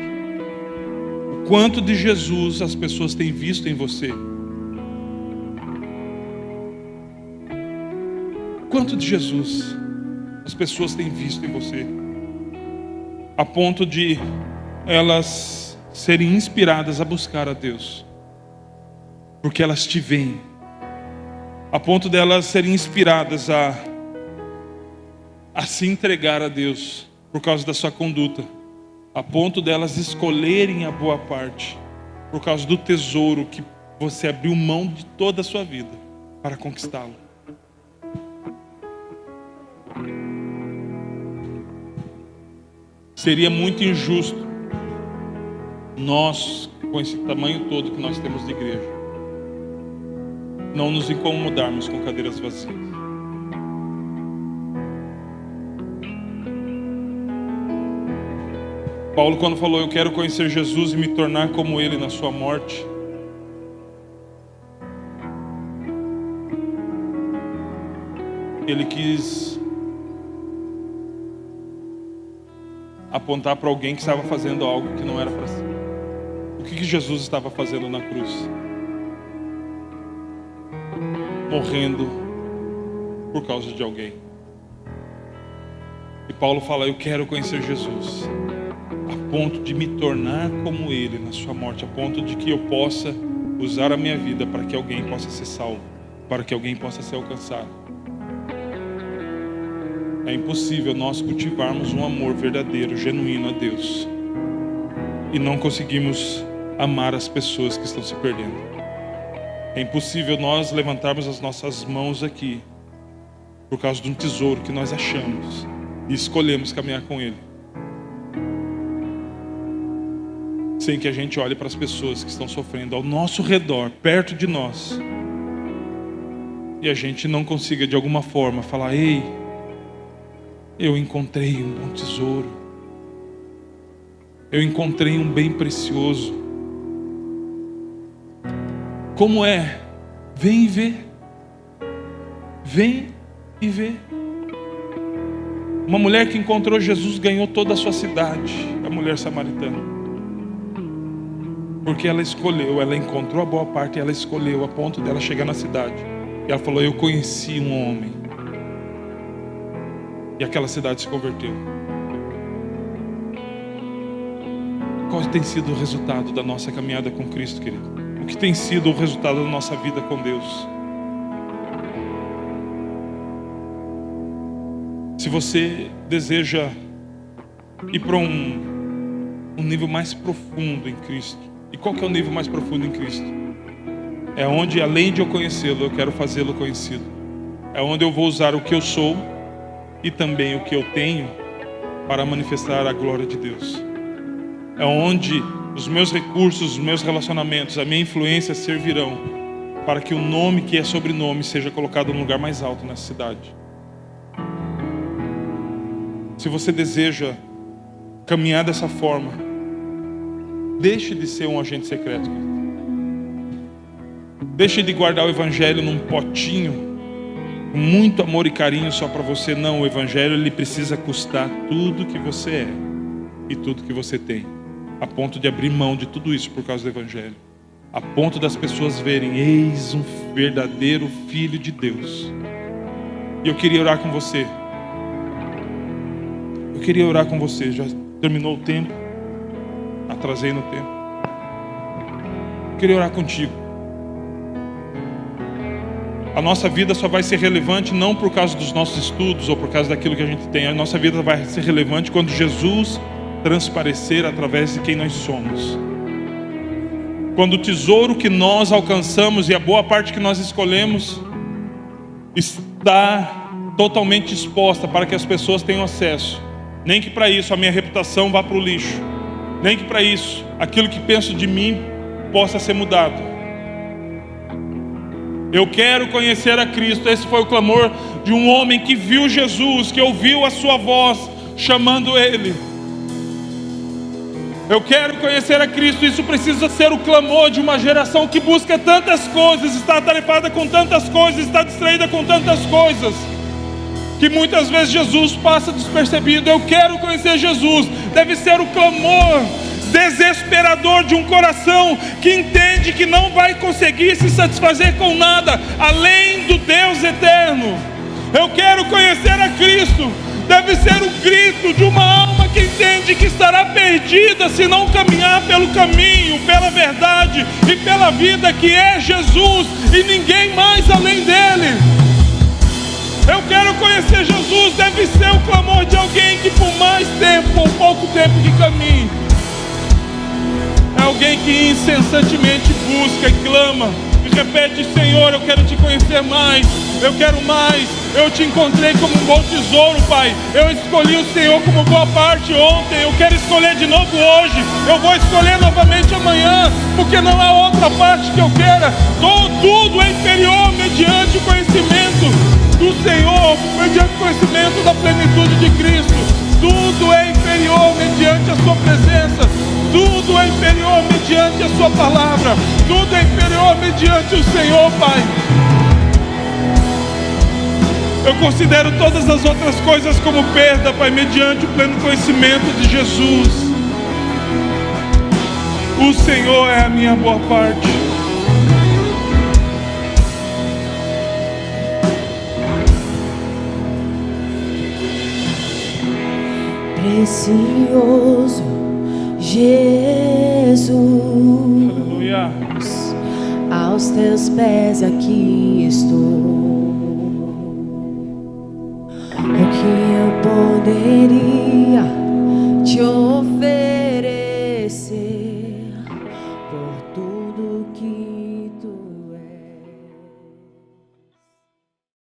O quanto de Jesus as pessoas têm visto em você? O quanto de Jesus as pessoas têm visto em você? A ponto de elas serem inspiradas a buscar a Deus. Porque elas te veem. A ponto de elas serem inspiradas a se entregar a Deus por causa da sua conduta, a ponto delas escolherem a boa parte por causa do tesouro que você abriu mão de toda a sua vida para conquistá-lo. Seria muito injusto nós, com esse tamanho todo que nós temos de igreja, não nos incomodarmos com cadeiras vazias. Paulo, quando falou, eu quero conhecer Jesus e me tornar como Ele na sua morte, ele quis apontar para alguém que estava fazendo algo que não era para si. O que Jesus estava fazendo na cruz? Morrendo por causa de alguém. E Paulo fala, eu quero conhecer Jesus a ponto de me tornar como Ele na sua morte, a ponto de que eu possa usar a minha vida para que alguém possa ser salvo, para que alguém possa ser alcançado. É impossível nós cultivarmos um amor verdadeiro, genuíno a Deus e não conseguimos amar as pessoas que estão se perdendo. É impossível nós levantarmos as nossas mãos aqui por causa de um tesouro que nós achamos e escolhemos caminhar com Ele, sem que a gente olhe para as pessoas que estão sofrendo ao nosso redor, perto de nós, e a gente não consiga de alguma forma falar, ei, eu encontrei um bom tesouro, eu encontrei um bem precioso. Como é? Vem e vê. Vem e vê. Uma mulher que encontrou Jesus ganhou toda a sua cidade, a mulher samaritana. Porque ela escolheu, ela encontrou a boa parte e ela escolheu a ponto dela chegar na cidade. E ela falou, eu conheci um homem. E aquela cidade se converteu. Qual tem sido o resultado da nossa caminhada com Cristo, querido? O que tem sido o resultado da nossa vida com Deus? Se você deseja ir para um nível mais profundo em Cristo, e qual que é o nível mais profundo em Cristo? É onde, além de eu conhecê-lo, eu quero fazê-lo conhecido. É onde eu vou usar o que eu sou e também o que eu tenho para manifestar a glória de Deus. É onde os meus recursos, os meus relacionamentos, a minha influência servirão para que o nome que é sobrenome seja colocado no lugar mais alto nessa cidade. Se você deseja caminhar dessa forma, deixe de ser um agente secreto. Deixe de guardar o Evangelho num potinho, com muito amor e carinho só para você. Não, o Evangelho ele precisa custar tudo que você é e tudo que você tem, a ponto de abrir mão de tudo isso por causa do Evangelho, a ponto das pessoas verem, eis um verdadeiro Filho de Deus. E eu queria orar com você. Já terminou o tempo, atrasei no tempo. Eu queria orar contigo. A nossa vida só vai ser relevante não por causa dos nossos estudos ou por causa daquilo que a gente tem. A nossa vida vai ser relevante quando Jesus transparecer através de quem nós somos. Quando o tesouro que nós alcançamos e a boa parte que nós escolhemos está totalmente exposta para que as pessoas tenham acesso. Nem que para isso a minha reputação vá para o lixo. Nem que para isso aquilo que penso de mim possa ser mudado. Eu quero conhecer a Cristo. Esse foi o clamor de um homem que viu Jesus, que ouviu a sua voz chamando ele. Eu quero conhecer a Cristo. Isso precisa ser o clamor de uma geração que busca tantas coisas, está atarefada com tantas coisas, está distraída com tantas coisas, que muitas vezes Jesus passa despercebido. Eu quero conhecer Jesus. Deve ser o clamor desesperador de um coração que entende que não vai conseguir se satisfazer com nada além do Deus eterno. Eu quero conhecer a Cristo. Deve ser o grito de uma alma que entende que estará perdida se não caminhar pelo caminho, pela verdade e pela vida que é Jesus e ninguém mais além dele. Eu quero conhecer Jesus. Deve ser o clamor de alguém que por mais tempo ou pouco tempo que caminhe, é alguém que incessantemente busca e clama e repete: Senhor, eu quero te conhecer mais, eu quero mais. Eu te encontrei como um bom tesouro, Pai. Eu escolhi o Senhor como boa parte ontem, eu quero escolher de novo hoje, eu vou escolher novamente amanhã, porque não há outra parte que eu queira. Tudo é inferior mediante o conhecimento do Senhor, mediante o conhecimento da plenitude de Cristo. Tudo é inferior mediante a sua presença. Tudo é inferior mediante a sua palavra. Tudo é inferior mediante o Senhor, Pai. Eu considero todas as outras coisas como perda, Pai, mediante o pleno conhecimento de Jesus. O Senhor é a minha boa parte. Precioso Jesus, Aleluia. aos teus pés aqui estou. O que eu poderia